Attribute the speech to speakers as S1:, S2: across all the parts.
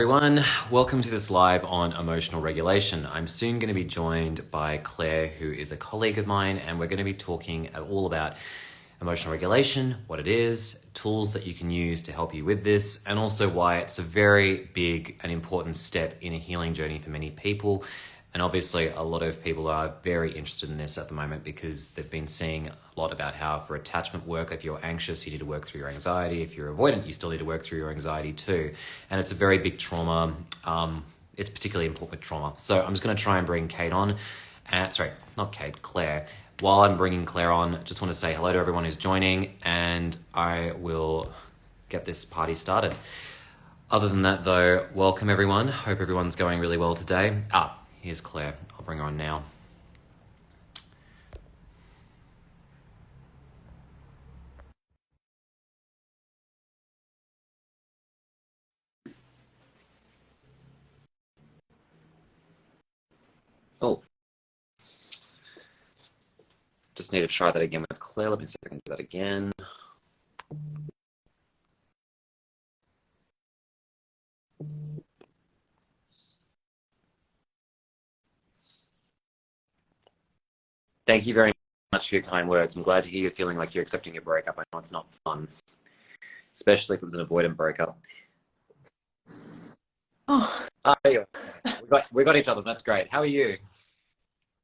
S1: Everyone, welcome to this live on emotional regulation. I'm soon going to be joined by Claire, who is a colleague of mine, and we're going to be talking all about emotional regulation, what it is, tools that you can use to help you with this, and also why it's a very big and important step in a healing journey for many people. And obviously, a lot of people are very interested in this at the moment because they've been seeing a lot about how for attachment work, if you're anxious, you need to work through your anxiety. If you're avoidant, you still need to work through your anxiety too. And it's a very big trauma. It's particularly important with trauma. So I'm just going to try and bring Kate on. Sorry, not Kate, Claire. While I'm bringing Claire on, I just want to say hello to everyone who's joining, and I will get this party started. Other than that, though, welcome everyone. Hope everyone's going really well today. Here's Claire. I'll bring her on now. Oh. Just need to try that again with Claire. Let me see if I can do that again. Thank you very much for your kind words. I'm glad to hear you're feeling like you're accepting your breakup. I know it's not fun, especially if it was an avoidant breakup.
S2: Oh,
S1: we got each other. That's great. How are you?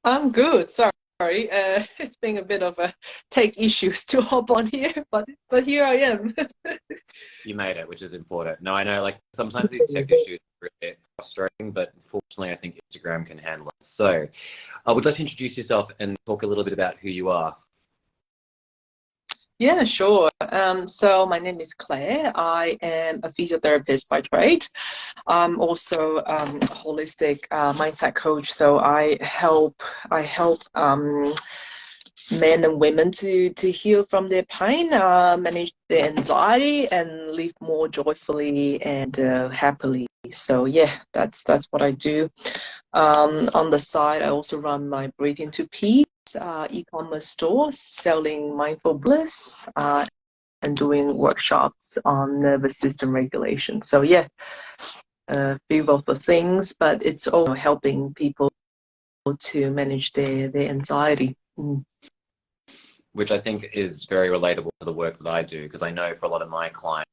S2: I'm good. Sorry. It's been a bit of a tech issues to hop on here, but here I am.
S1: You made it, which is important. No, I know, like, sometimes these tech issues are really frustrating, but fortunately, I think Instagram can handle it. So, I would like to introduce yourself and talk a little bit about who you are.
S2: Yeah, sure. So my name is Claire. I am a physiotherapist by trade. I'm also a holistic mindset coach. So I help men and women to heal from their pain, manage their anxiety, and live more joyfully and happily. So yeah, that's what I do. On the side, I also run my Breathe into Peace e-commerce store, selling mindful bliss and doing workshops on nervous system regulation. So yeah, a few of the things, but it's also helping people to manage their anxiety.
S1: Which I think is very relatable to the work that I do, because I know for a lot of my clients,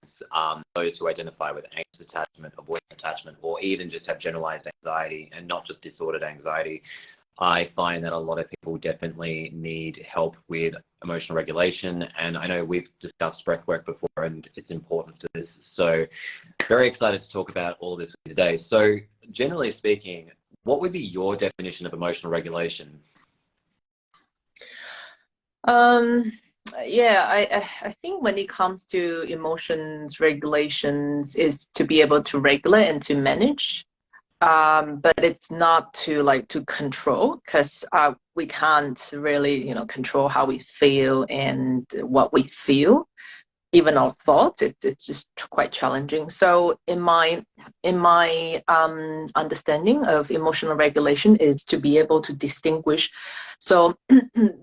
S1: those who identify with anxious attachment, avoidant attachment, or even just have generalized anxiety and not just disordered anxiety, I find that a lot of people definitely need help with emotional regulation. And I know we've discussed breathwork before, and it's important to this. So very excited to talk about all of this today. So generally speaking, what would be your definition of emotional regulation?
S2: Yeah, I think when it comes to emotions regulations is to be able to regulate and to manage. But it's not to control, because we can't really, control how we feel and what we feel, even our thoughts. It's just quite challenging. So in my understanding of emotional regulation is to be able to distinguish. So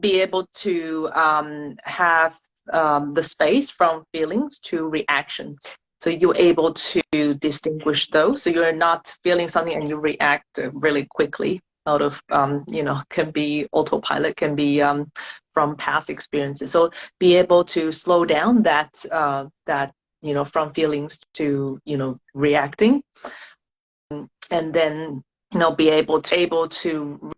S2: be able to have the space from feelings to reactions. So you're able to distinguish those. So you're not feeling something and you react really quickly out of, can be autopilot, can be from past experiences. So be able to slow down that, from feelings to, reacting. And then, be able to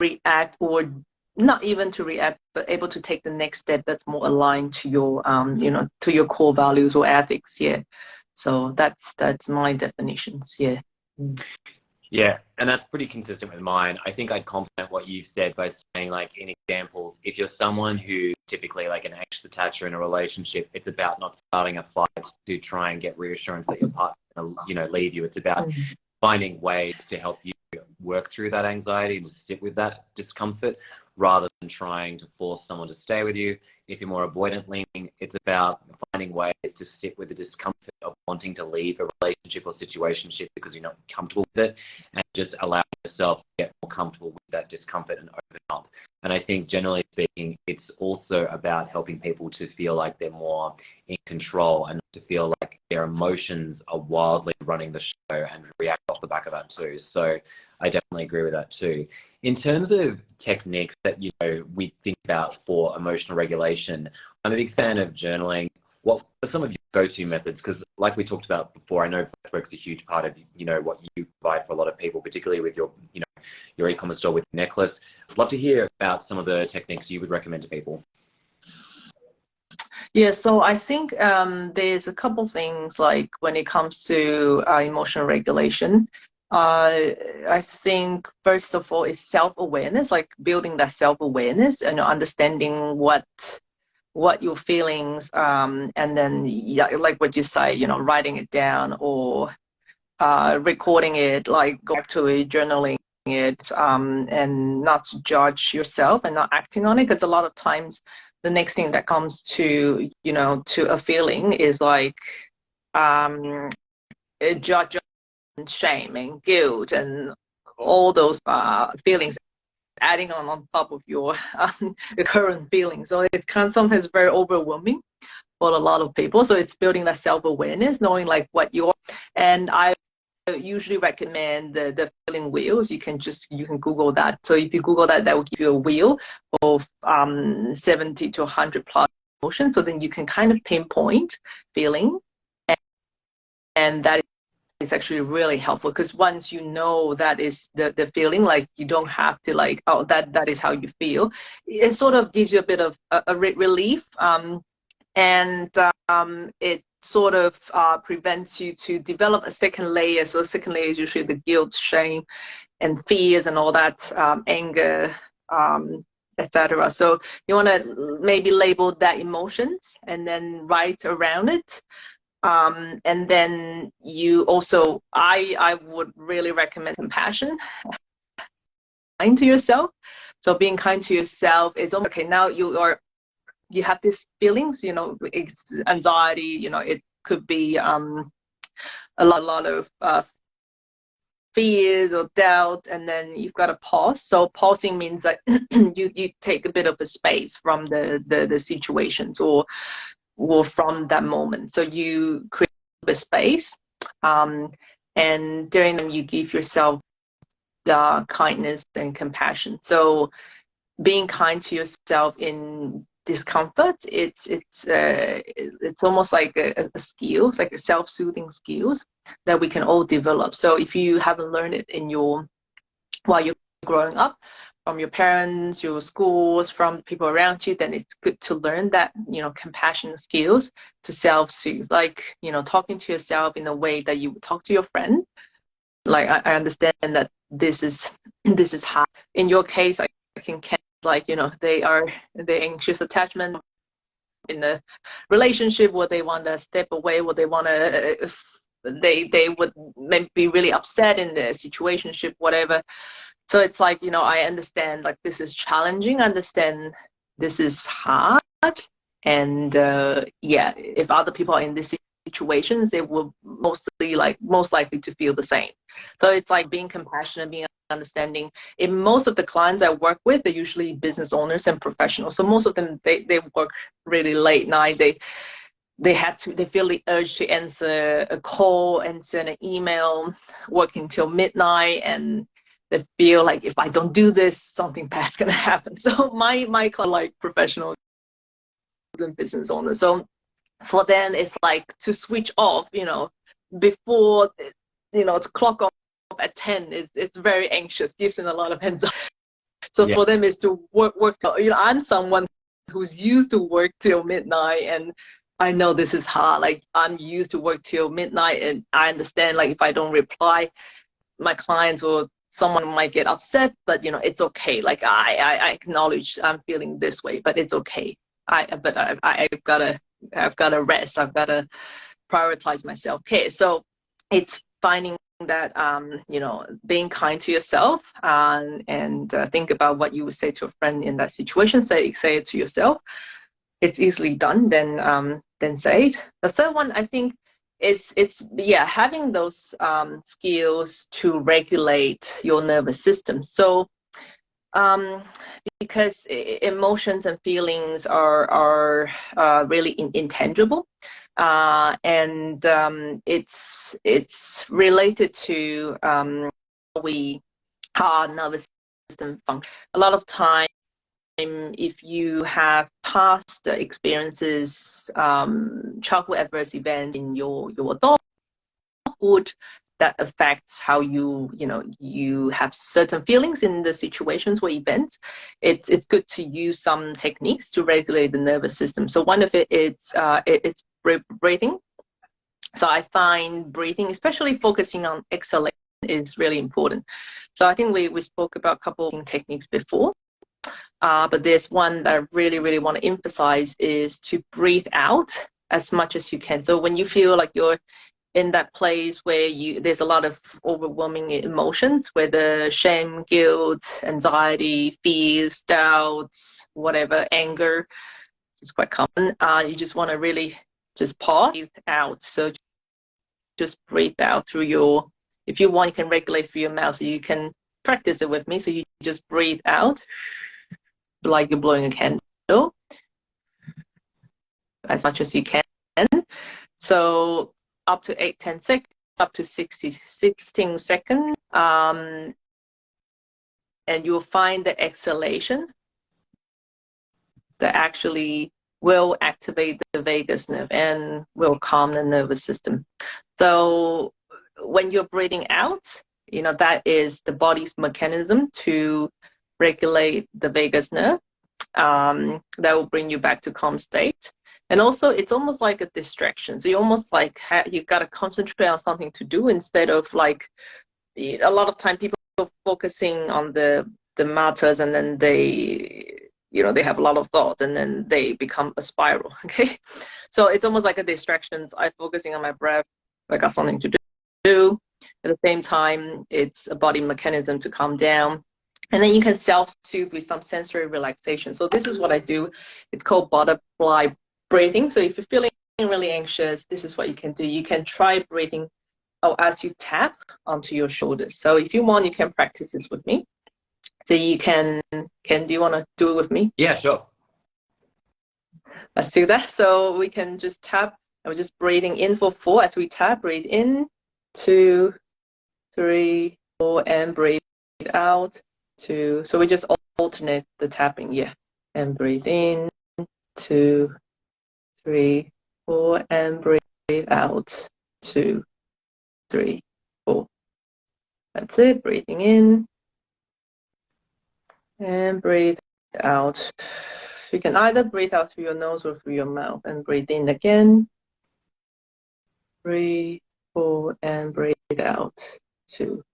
S2: react, or not even to react, but able to take the next step that's more aligned to your, to your core values or ethics. Yeah. So that's my definitions. Yeah.
S1: Yeah, and that's pretty consistent with mine. I think I'd complement what you said by saying, like, in examples, if you're someone who typically, like, an anxious attacher in a relationship, it's about not starting a fight to try and get reassurance that your partner will, leave you. It's about finding ways to help you work through that anxiety and sit with that discomfort rather than trying to force someone to stay with you. If you're more avoidant leaning, it's about finding ways to sit with the discomfort of wanting to leave a relationship or situationship because you're not comfortable with it, and just allow yourself to get more comfortable with that discomfort and open up. And I think generally speaking, it's also about helping people to feel like they're more in control and to feel like their emotions are wildly running the show and react off the back of that too. So I definitely agree with that too. In terms of techniques that, we think about for emotional regulation, I'm a big fan of journaling. What are some of your go-to methods? Because like we talked about before, I know breathwork is a huge part of, what you provide for a lot of people, particularly with your e-commerce store with Necklace. I'd love to hear about some of the techniques you would recommend to people.
S2: Yeah, so I think there's a couple things like when it comes to emotional regulation. I think first of all is self-awareness, like building that self-awareness and understanding what your feelings, and then like what you say, writing it down or recording it, like go back to it, journaling it, and not to judge yourself and not acting on it, because a lot of times the next thing that comes to to a feeling is like judge and shame and guilt and all those feelings adding on top of your current feelings. So it's kind of sometimes very overwhelming for a lot of people. So it's building that self-awareness, knowing like what you're. And I usually recommend the feeling wheels. You can Google that. So if you Google that, that will give you a wheel of 70 to 100 plus emotions. So then you can kind of pinpoint feeling, and that is actually really helpful, because once you know that is the feeling, like you don't have to like, oh, that is how you feel. It sort of gives you a bit of a relief, and it sort of prevents you to develop a second layer. So a second layer is usually the guilt, shame, and fears and all that, anger, etc. So you want to maybe label that emotions and then write around it. And then you also, I would really recommend compassion, kind to yourself. So being kind to yourself is, okay, now you have these feelings, it's anxiety, it could be a lot of fears or doubt, and then you've got to pause. So pausing means that you take a bit of a space from the situations or from that moment. So you create a space, and during them you give yourself kindness and compassion. So being kind to yourself in discomfort, it's almost like a skill. It's like a self-soothing skills that we can all develop. So if you haven't learned it while you're growing up, from your parents, your schools, from people around you, then it's good to learn that, compassion skills to self-soothe, like, talking to yourself in a way that you would talk to your friend. Like, I understand that this is hard. In your case, I can like, the anxious attachment in a relationship where they want to step away, where they want to, they would maybe be really upset in the situationship, whatever. So it's like, I understand, like, this is challenging. I understand this is hard. And if other people are in these situations, they will most likely to feel the same. So it's like being compassionate, being understanding. In most of the clients I work with, they're usually business owners and professionals. So most of them, they work really late night. They feel the urge to answer a call and send an email, working till midnight, and they feel like, if I don't do this, something bad's gonna happen. So my clients are like professionals and business owners. So for them, it's like to switch off, before, to clock off at 10 it's very anxious, gives them a lot of anxiety. So for them is to work till, I'm someone who's used to work till midnight, and I know this is hard. Like, I'm used to work till midnight, and I understand, like, if I don't reply, my clients or someone might get upset, but it's okay. Like, I acknowledge I'm feeling this way, but it's okay. I've gotta rest. I've gotta prioritize my self-care. So it's finding that being kind to yourself, and think about what you would say to a friend in that situation. Say it to yourself. It's easily done. Then say it. The third one, I think, it's having those skills to regulate your nervous system. So Because emotions and feelings are really intangible, and it's related to how our nervous system functions. A lot of time, if you have past experiences, childhood adverse events in your adulthood, that affects how you have certain feelings in the situations or events. It's good to use some techniques to regulate the nervous system. So one of it's breathing. So I find breathing, especially focusing on exhalation, is really important. So I think we spoke about a couple of techniques before, but there's one that I really want to emphasize, is to breathe out as much as you can. So when you feel like you're in that place where there's a lot of overwhelming emotions, whether shame, guilt, anxiety, fears, doubts, whatever, anger, is quite common. You just want to really just pause, breathe out. So just breathe out through if you want, you can regulate through your mouth. So you can practice it with me. So you just breathe out like you're blowing a candle as much as you can. So up to 8-10 seconds, up to 16 seconds, and you'll find the exhalation that actually will activate the vagus nerve and will calm the nervous system. So when you're breathing out, that is the body's mechanism to regulate the vagus nerve. That will bring you back to calm state. And also, it's almost like a distraction. So you almost like you've got to concentrate on something to do, instead of like a lot of time people are focusing on the matters, and then they have a lot of thoughts, and then they become a spiral. Okay, so it's almost like a distraction. I'm focusing on my breath. I got something to do. At the same time, it's a body mechanism to calm down. And then you can self-soothe with some sensory relaxation. So this is what I do. It's called butterfly breathing. So if you're feeling really anxious, this is what you can do. You can try breathing as you tap onto your shoulders. So if you want, you can practice this with me. So you do you want to do it with me?
S1: Yeah, sure.
S2: Let's do that. So we can just tap. I was just breathing in for 4 as we tap. Breathe in, 2, 3, 4, and breathe out, 2. So we just alternate the tapping, yeah. And breathe in, 2, 3, 4, and breathe out, 2, 3, 4. That's it. Breathing in and breathe out. You can either breathe out through your nose or through your mouth, and breathe in again. 3, 4, and breathe out, 2,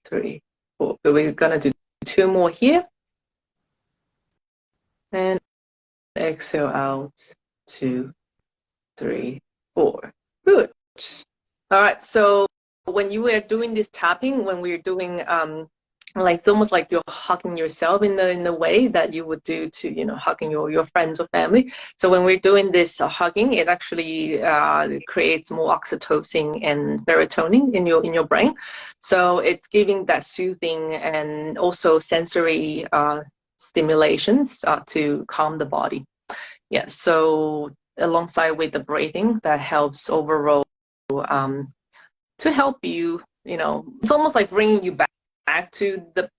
S2: 3, 4. So we're gonna do 2 more here. And exhale out, 2, 3, 4. Good. All right. So when you were doing this tapping, when we were doing like it's almost like you're hugging yourself in the way that you would do to hugging your friends or family. So when we're doing this hugging, it actually creates more oxytocin and serotonin in your brain. So it's giving that soothing and also sensory stimulations to calm the body. Yeah. So alongside with the breathing, that helps overall to help you. It's almost like bringing you back to the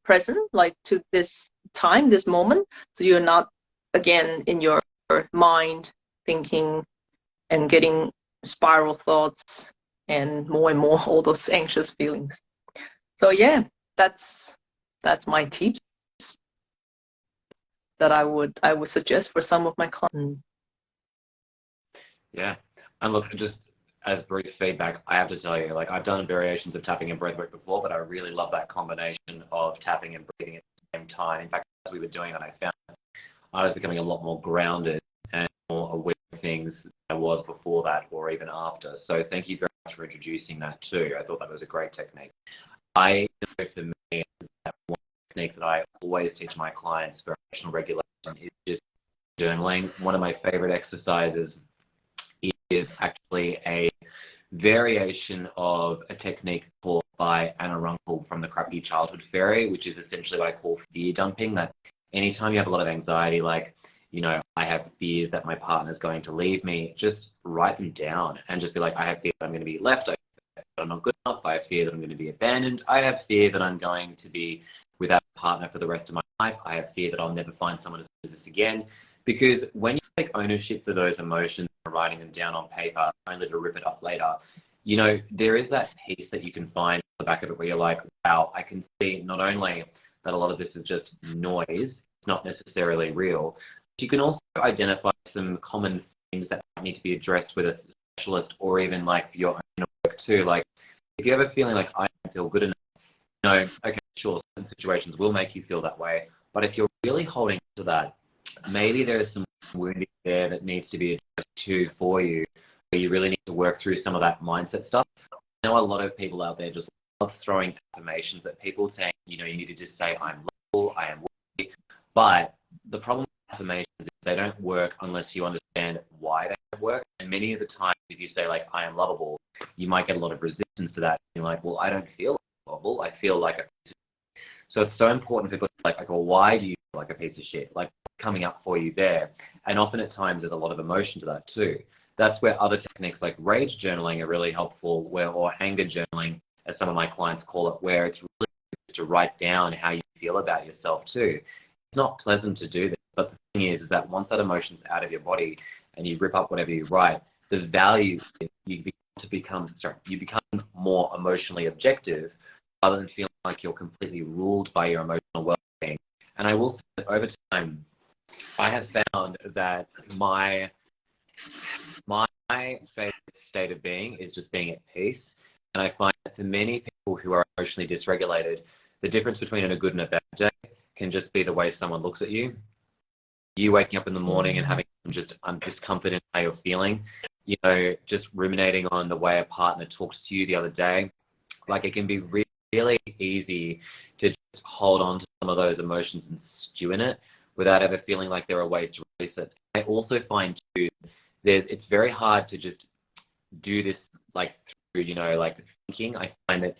S2: present, like to this time, this moment, so you're not again in your mind thinking and getting spiral thoughts and more all those anxious feelings. So yeah, that's my tips that I would suggest for some of my clients.
S1: Yeah, and look, just as brief feedback, I have to tell you, like I've done variations of tapping and breathwork before, but I really love that combination of tapping and breathing at the same time. In fact, as we were doing it, I found I was becoming a lot more grounded and more aware of things than I was before that or even after. So thank you very much for introducing that too. I thought that was a great technique. I know for me, that one technique that I always teach my clients for emotional regulation is just journaling. One of my favorite exercises is actually a variation of a technique taught by Anna Runkle from the Crappy Childhood Fairy, which is essentially what I call fear dumping. That anytime you have a lot of anxiety, like, you know, I have fears that my partner's going to leave me, just write them down and just be like, I have fear that I'm going to be left. I have fear that I'm not good enough. I have fear that I'm going to be abandoned. I have fear that I'm going to be without a partner for the rest of my life. I have fear that I'll never find someone to do this again. Because when you take ownership for those emotions and writing them down on paper, only to rip it up later, you know, there is that piece that you can find on the back of it where you're like, wow, I can see not only that a lot of this is just noise, it's not necessarily real. You can also identify some common themes that might need to be addressed with a specialist, or even like your own work too. Like if you have a feeling like I don't feel good enough, you know, okay, sure, some situations will make you feel that way. But if you're really holding to that, maybe there is some wounding there that needs to be addressed too for you, where you really need to work through some of that mindset stuff. I know a lot of people out there just love throwing affirmations at people, saying, you know, you need to just say, I'm lovable, I am worthy. But the problem with affirmations is they don't work unless you understand why they don't work. And many of the times, if you say, like, I am lovable, you might get a lot of resistance to that. You're like, well, I don't feel lovable. I feel like a piece of shit. So it's so important for people to be like, well, why do you feel like a piece of shit? Like, what's coming up for you there? And often at times there's a lot of emotion to that too. That's where other techniques like rage journaling are really helpful, or anger journaling, as some of my clients call it, where it's really good to write down how you feel about yourself too. It's not pleasant to do this, but the thing is that once that emotion's out of your body and you rip up whatever you write, the value is you become more emotionally objective rather than feeling like you're completely ruled by your emotional well-being. And I will say that over time, I have found that my favorite state of being is just being at peace. And I find that for many people who are emotionally dysregulated, the difference between a good and a bad day can just be the way someone looks at you. You waking up in the morning and having just discomfort in how you're feeling, you know, just ruminating on the way a partner talks to you the other day. Like, it can be really easy to just hold on to some of those emotions and stew in it without ever feeling like there are ways to release it. I also find too, it's very hard to just do this like through, you know, like thinking. I find that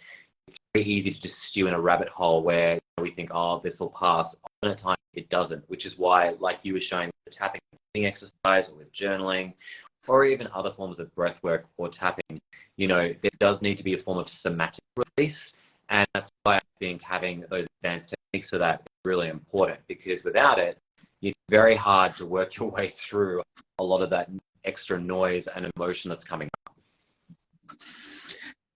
S1: it's very easy to just stew in a rabbit hole where, you know, we think, oh, this will pass. Often at times it doesn't, which is why, like you were showing, the tapping exercise or with journaling, or even other forms of breath work or tapping, you know, there does need to be a form of somatic release. And that's why I think having those advanced techniques for that is really important, because without it, it's very hard to work your way through a lot of that extra noise and emotion that's coming up.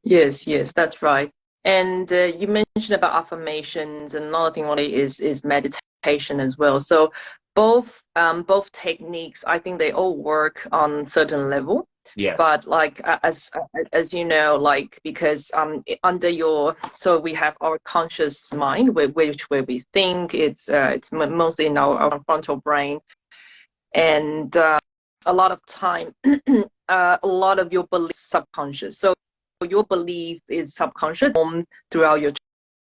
S2: Yes, that's right. And you mentioned about affirmations, and another thing really is meditation as well. So both techniques, I think they all work on certain level.
S1: Yeah.
S2: But like as you know, like, because so we have our conscious mind, where we think, it's mostly in our frontal brain, and a lot of time a lot of your belief subconscious. So your belief is subconscious throughout your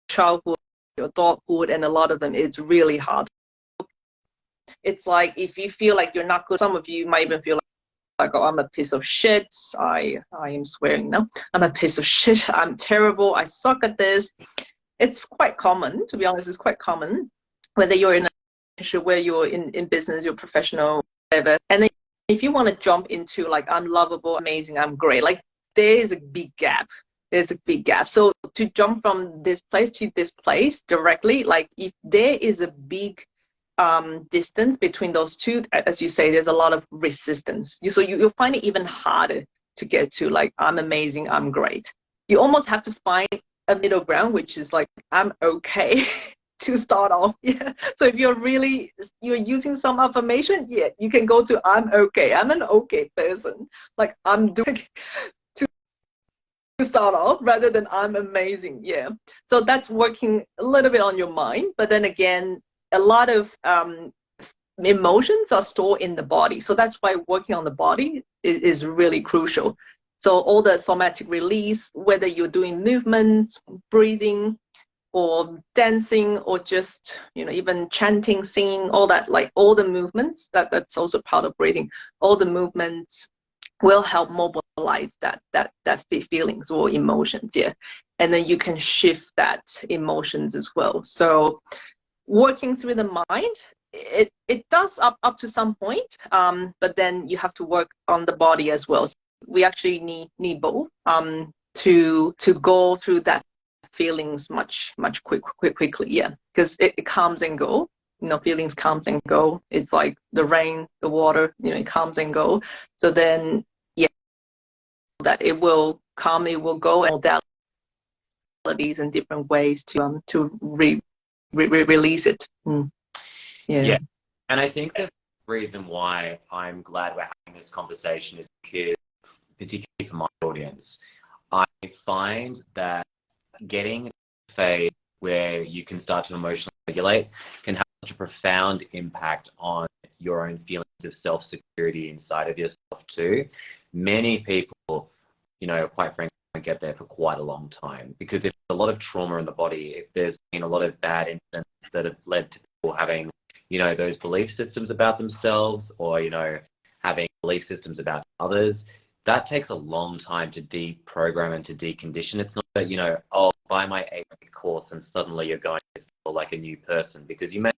S2: childhood, your adulthood, and a lot of them it's really hard. It's like if you feel like you're not good, some of you might even feel like, oh, I'm a piece of shit. I am swearing now. I'm a piece of shit. I'm terrible. I suck at this. It's quite common, to be honest. It's quite common, whether you're in a relationship, where you're in business, you're professional, whatever. And then if you want to jump into like, I'm lovable, amazing, I'm great, like, there is a big gap. There's a big gap. So to jump from this place to this place directly, like, if there is a big distance between those two, as you say, there's a lot of resistance. So you'll find it even harder to get to like, I'm amazing, I'm great. You almost have to find a middle ground, which is like, I'm okay to start off. Yeah. So if you're using some affirmation, yeah, you can go to, I'm okay. I'm an okay person. Like, I'm doing to start off, rather than I'm amazing. Yeah. So that's working a little bit on your mind, but then again, a lot of emotions are stored in the body. So that's why working on the body is really crucial. So all the somatic release, whether you're doing movements, breathing, or dancing, or just, you know, even chanting, singing, all that, like all the movements, that's also part of breathing. All the movements will help mobilize that feelings or emotions, yeah, and then you can shift that emotions as well. So working through the mind, it does up to some point, but then you have to work on the body as well. So we actually need both to go through that feelings much quickly, yeah, because it comes and go. Feelings comes and go. It's like the rain, the water, it comes and go. So then, yeah, that it will come, it will go, and modalities and different ways to release it. Yeah.
S1: And I think the reason why I'm glad we're having this conversation is because, particularly for my audience, I find that getting a phase where you can start to emotionally regulate can have such a profound impact on your own feelings of self-security inside of yourself too. Many people, quite frankly, don't get there for quite a long time, because if there's a lot of trauma in the body, if there's been a lot of bad incidents that have led to people having, those belief systems about themselves, or, having belief systems about others, that takes a long time to deprogram and to decondition. It's not that, buy my 8-week course and suddenly you're going to feel like a new person, because you may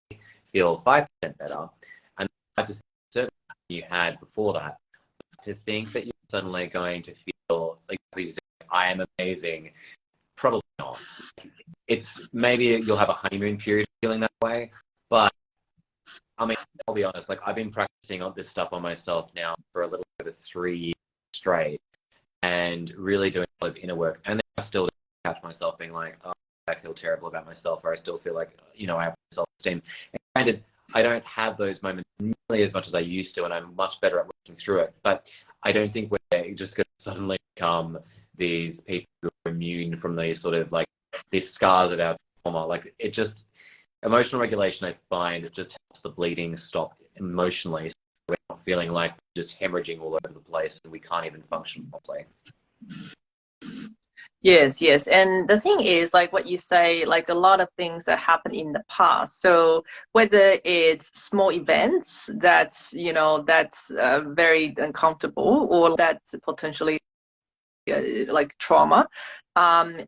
S1: feel 5% better and 5% certainly you had before that. But to think that you're suddenly going to feel like I am amazing, probably not. It's maybe you'll have a honeymoon period feeling that way, but I mean, I'll be honest, I've been practicing on this stuff on myself now for a little over 3 years straight, and really doing a lot of inner work. And then I still catch myself being like, oh, I feel terrible about myself, or I still feel like, I have self-esteem. And granted, I don't have those moments nearly as much as I used to, and I'm much better at working through it. But I don't think we're just going to suddenly become these people who are immune from these sort of these scars of our trauma. Emotional regulation, I find, it just helps the bleeding stop emotionally. So we're not feeling like we're just hemorrhaging all over the place and we can't even function properly.
S2: Yes. And the thing is, what you say, a lot of things that happened in the past. So whether it's small events that's very uncomfortable, or that's potentially trauma,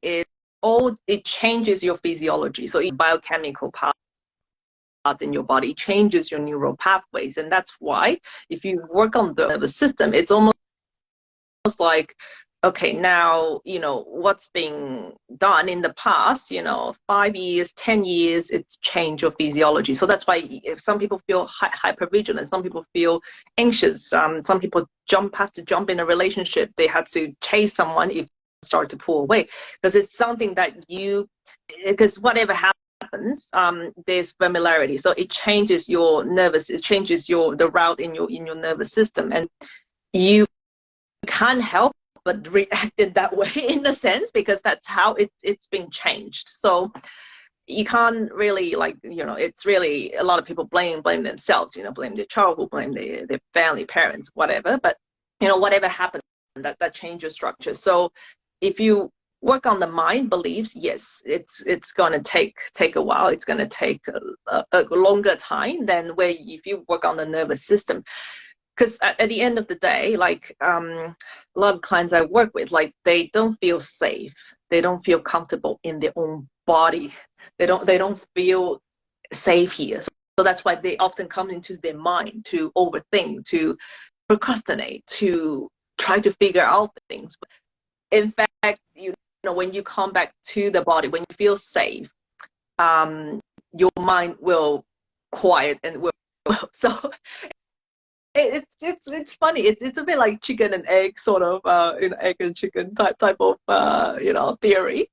S2: it changes your physiology. So biochemical parts in your body changes your neural pathways, and that's why if you work on the nervous system, it's almost like, okay, now what's being done in the past 5 years, 10 years, it's changed your physiology. So that's why if some people feel hypervigilant, some people feel anxious, some people have to jump in a relationship, they have to chase someone if start to pull away, because it's something that because whatever happens, there's familiarity, so it changes the route in your nervous system, and you can't help but react in that way, in a sense, because that's how it's been changed. So you can't really it's really, a lot of people blame themselves, blame their childhood, blame their family, parents, whatever, but whatever happened, that change your structure. So if you work on the mind beliefs, yes, it's going to take a while. It's going to take a longer time than if you work on the nervous system. Because at the end of the day, a lot of clients I work with, they don't feel safe. They don't feel comfortable in their own body. They don't feel safe here. So that's why they often come into their mind to overthink, to procrastinate, to try to figure out things. In fact, when you come back to the body, when you feel safe, your mind will quiet and will. So it's funny. It's a bit like chicken and egg, sort of egg and chicken type of theory.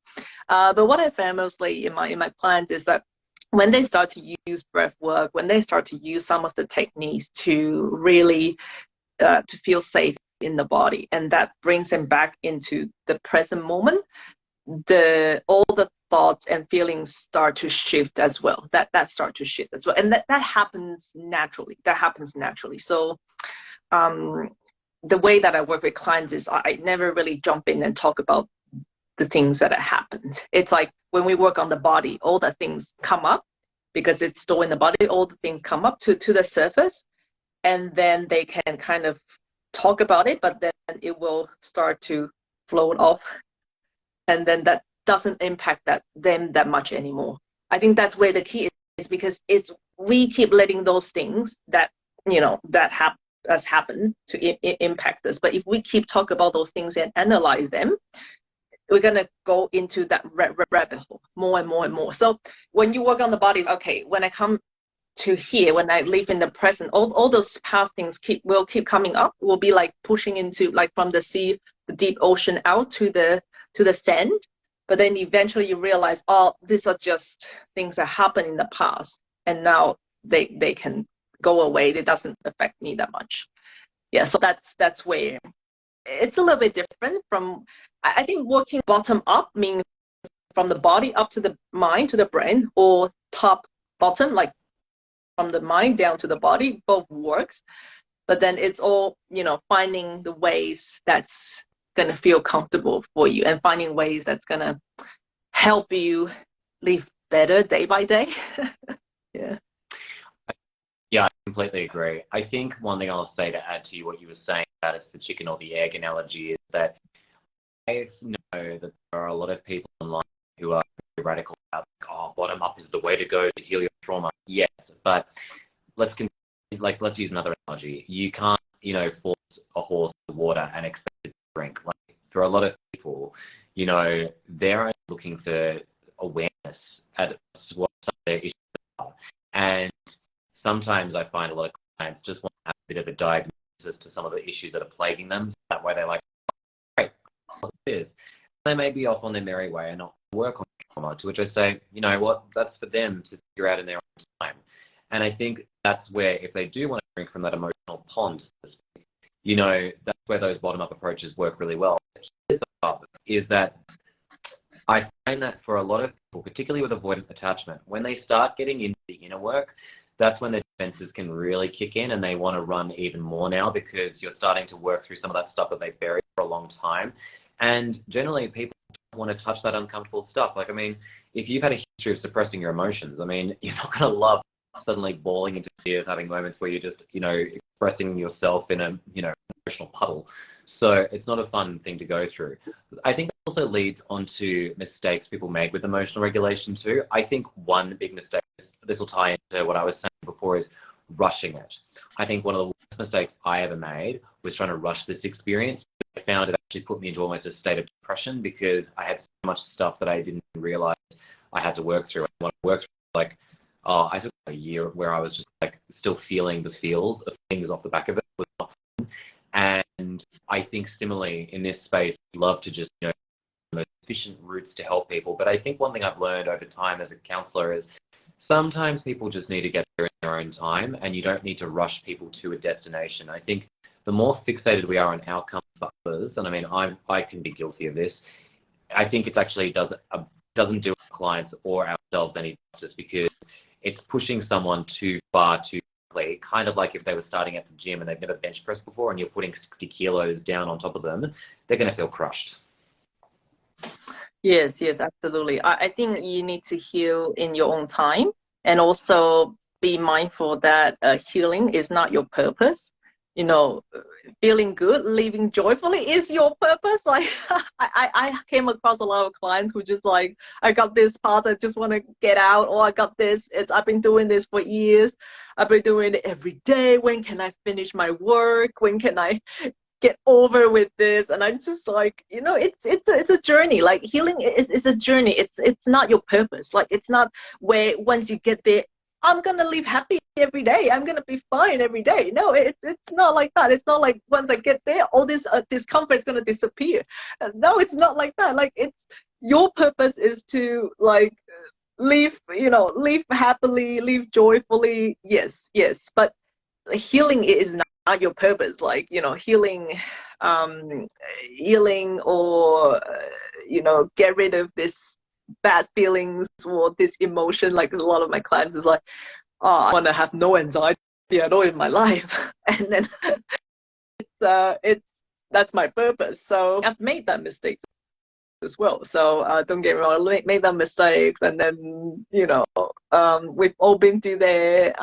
S2: But what I found mostly in my clients is that when they start to use breath work, when they start to use some of the techniques to really to feel safe in the body, and that brings them back into the present moment, all the thoughts and feelings start to shift as well. That start to shift as well, and that happens naturally. So the way that I work with clients is I never really jump in and talk about the things that have happened. It's like when we work on the body, all the things come up because it's stored in the body. All the things come up to the surface, and then they can kind of talk about it, but then it will start to float off, and then that doesn't impact them that much anymore. I think that's where the key is, because we keep letting those things that has happened to impact us. But if we keep talk about those things and analyze them, we're gonna go into that rabbit hole more and more and more. So when you work on the body, okay, when I come to here, when I live in the present, all those past things will keep coming up. Will be like pushing into, like, from the sea, the deep ocean, out to the sand. But then eventually you realize, oh, these are just things that happened in the past, and now they can go away. It doesn't affect me that much. Yeah, so that's where it's a little bit different from, I think, working bottom up, meaning from the body up to the mind to the brain, or top bottom, like from the mind down to the body. Both works, but then it's all, finding the ways that's going to feel comfortable for you, and finding ways that's going to help you live better day by day. Yeah.
S1: Yeah, I completely agree. I think one thing I'll say to add to what you were saying about it's the chicken or the egg analogy is that I know that there are a lot of people online who are very radical about, bottom up is the way to go to heal your trauma. Yes, but let's use another analogy. You can't, force a horse to water and expect it to drink. Like, for a lot of people, they're only looking for awareness at what some of their issues are. And sometimes I find a lot of clients just want to have a bit of a diagnosis to some of the issues that are plaguing them. That way they're like, great, what it is. They may be off on their merry way and not work on trauma, to which I say, you know what, that's for them to figure out in their own time. And I think that's where, if they do want to drink from that emotional pond, that's where those bottom-up approaches work really well. Is that I find that for a lot of people, particularly with avoidant attachment, when they start getting into the inner work, that's when their defenses can really kick in, and they want to run even more now, because you're starting to work through some of that stuff that they've buried for a long time. And generally, people don't want to touch that uncomfortable stuff. Like, I mean, if you've had a history of suppressing your emotions, I mean, you're not going to love suddenly bawling into tears, having moments where you're just, expressing yourself in a, emotional puddle. So it's not a fun thing to go through. I think it also leads onto mistakes people make with emotional regulation too. I think one big mistake, this will tie into what I was saying before, is rushing it. I think one of the worst mistakes I ever made was trying to rush this experience. I found it actually put me into almost a state of depression, because I had so much stuff that I didn't realize I had to work through. And when I worked through, I took a year where I was just still feeling the feels of things off the back of it. It was not fun. And I think similarly in this space, we love to just, the most efficient routes to help people. But I think one thing I've learned over time as a counselor is sometimes people just need to get there in their own time, and you don't need to rush people to a destination. I think the more fixated we are on outcomes for others, and I mean, I can be guilty of this, I think it actually doesn't do our clients or ourselves any justice, because it's pushing someone too far too quickly. Kind of like if they were starting at the gym and they've never bench pressed before, and you're putting 60 kilos down on top of them, they're going to feel crushed.
S2: Yes, absolutely. I think you need to heal in your own time, and also be mindful that healing is not your purpose. Feeling good, living joyfully is your purpose. Like, I came across a lot of clients who just like, I got this part, I just want to get out, or I got this, I've been doing this for years, I've been doing it every day. When can I finish my work? When can I get over with this? And I'm just like, it's a journey. Like, healing is a journey. It's not your purpose. Like, it's not where once you get there, I'm gonna live happy every day, I'm gonna be fine every day. No, it's not like that. It's not like once I get there, all this discomfort is gonna disappear. No, it's not like that. Like, it's your purpose is to live happily, live joyfully. Yes, but healing is not your purpose. Like, healing or get rid of this bad feelings or this emotion. Like, a lot of my clients is like, I want to have no anxiety at all in my life. And then that's my purpose. So I've made that mistake as well. So don't get me wrong, I made that mistakes, and then we've all been through there.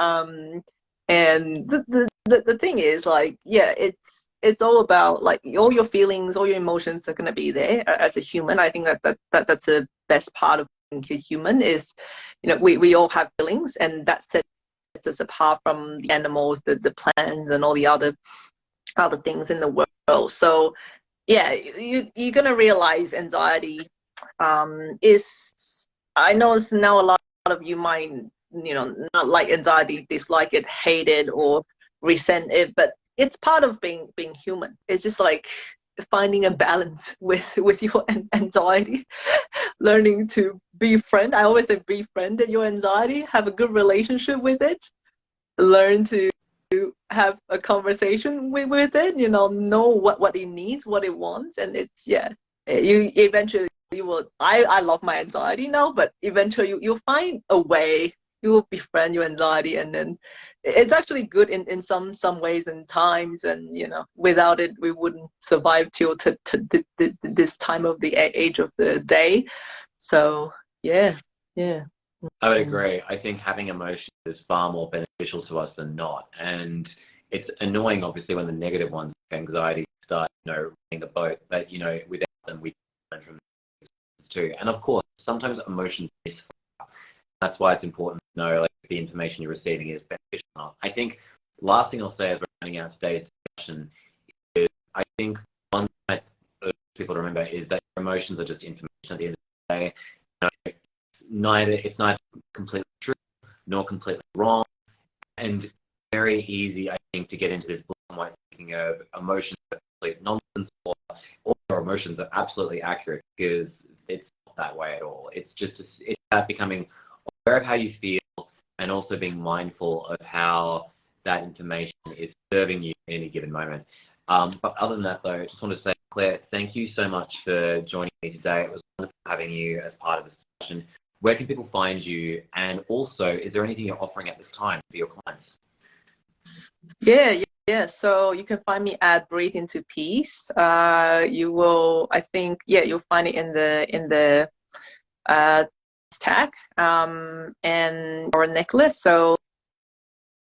S2: And the thing is, like, yeah, it's it's all about like all your feelings, all your emotions are gonna be there as a human. I think that's the best part of being a human is, we all have feelings, and that sets us apart from the animals, the plants, and all the other things in the world. So yeah, you're gonna realize anxiety is. I know now a lot of you might not like anxiety, dislike it, hate it, or resent it, but it's part of being human. It's just like finding a balance with your anxiety, learning to befriend. I always say befriend your anxiety, have a good relationship with it, learn to have a conversation with it, know what it needs, what it wants, and it's you eventually you will. I love my anxiety now, but eventually you'll find a way. You will befriend your anxiety, and then it's actually good in some ways and times, and without it we wouldn't survive till this time of the age of the day. So yeah.
S1: I would agree. I think having emotions is far more beneficial to us than not. And it's annoying, obviously, when the negative ones, anxiety, start, rowing the boat. But, without them, we learn from them too. And of course, sometimes emotions miss. That's why it's important to know, like, if the information you're receiving is beneficial or not. I think last thing I'll say as we're running out today's discussion is I think one thing that people remember is that emotions are just information at the end of the day. It's neither completely true nor completely wrong, and very easy, I think, to get into this black and white thinking of emotions are complete nonsense, or all your emotions are absolutely accurate, because it's not that way at all. It's about becoming aware of how you feel and also being mindful of how that information is serving you in any given moment. But other than that, though, I just want to say, Claire, thank you so much for joining me today. It was wonderful having you as part of this discussion. Where can people find you? And also, is there anything you're offering at this time for your clients?
S2: Yeah. So you can find me at Breathe into Peace. You will, I think, you'll find it in the tag and or necklace. So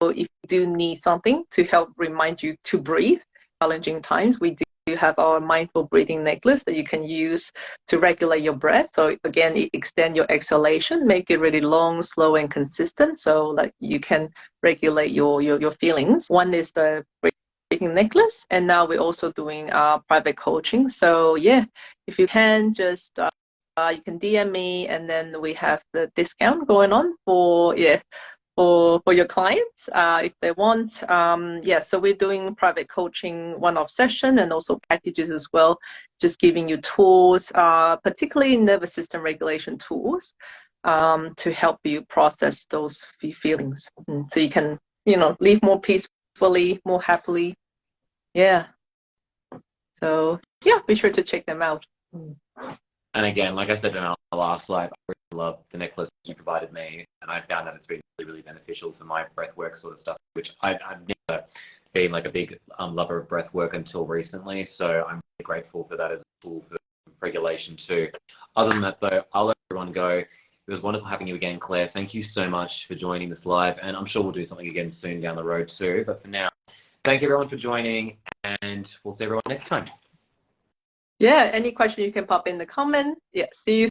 S2: if you do need something to help remind you to breathe, challenging times, we do have our mindful breathing necklace that you can use to regulate your breath. So again, extend your exhalation, make it really long, slow, and consistent, so like you can regulate your feelings. One is the breathing necklace, and now we're also doing private coaching. So yeah, if you can just you can DM me, and then we have the discount going on for your clients if they want. So we're doing private coaching one-off session and also packages as well, just giving you tools, particularly nervous system regulation tools, to help you process those feelings, so you can live more peacefully, more happily. So be sure to check them out.
S1: And again, like I said in our last slide, I really love the necklace you provided me, and I found that it's been really, really beneficial for my breathwork sort of stuff, which I've never been like a big lover of breathwork until recently. So I'm really grateful for that as a tool for regulation too. Other than that, though, I'll let everyone go. It was wonderful having you again, Claire. Thank you so much for joining this live, and I'm sure we'll do something again soon down the road too. But for now, thank you everyone for joining, and we'll see everyone next time.
S2: Yeah, any question you can pop in the comment. Yeah, see you